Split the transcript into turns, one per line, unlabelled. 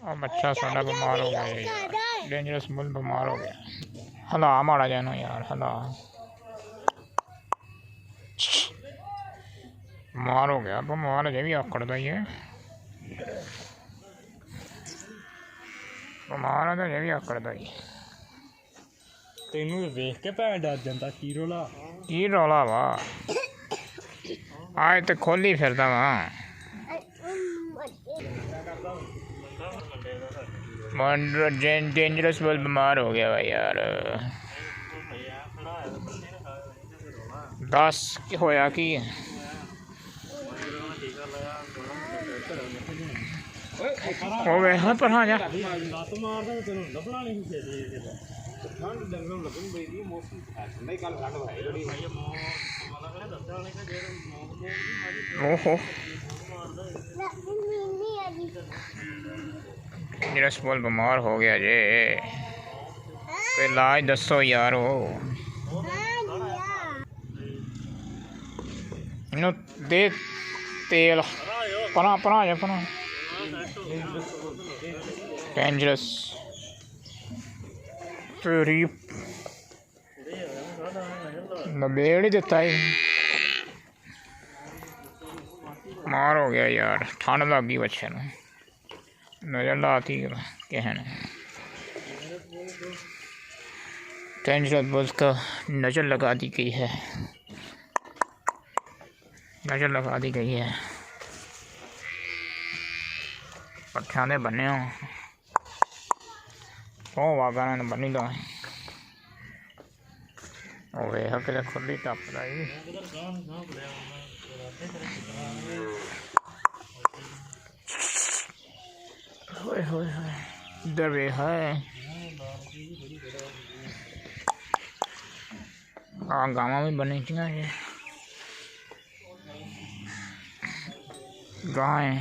और बच्चा साडा बीमार हो गया यार, डेंजरस मुल बीमार हो गया। हला माड़ा जानो यार, हला बीमार हो गया। बीमार अजे भी आकड़दा ही है, बीमार है तो अजे भी आकड़दा ही।
तेनू वेख के भैन डर जांदा।
की रौला वा, आज तो खोली फिरदा वा। डेंजरस मुल बीमार हो गया भाई यार। दस होया कि हो गए हाँ पर हाँ जा ओहो मेरा स्मॉल बीमार हो गया जे, कोई इलाज दसो यार। हो इन्हों दे तेल पना पना जा पना। डेंजरस तेरी नबेड़ ही देता है, मार हो गया यार। ठंड लग गई बच्चे ने, नजर लाती कहने। डेंजरस बुल का नज़र लगा दी गई है, नज़र लगा दी गई है। पट्ठियां दे बन्ने हो वागा ने बनी दो वे किते खुली टपदा ही। होए होए होए इधर वे है गावां भी बनी थी गायें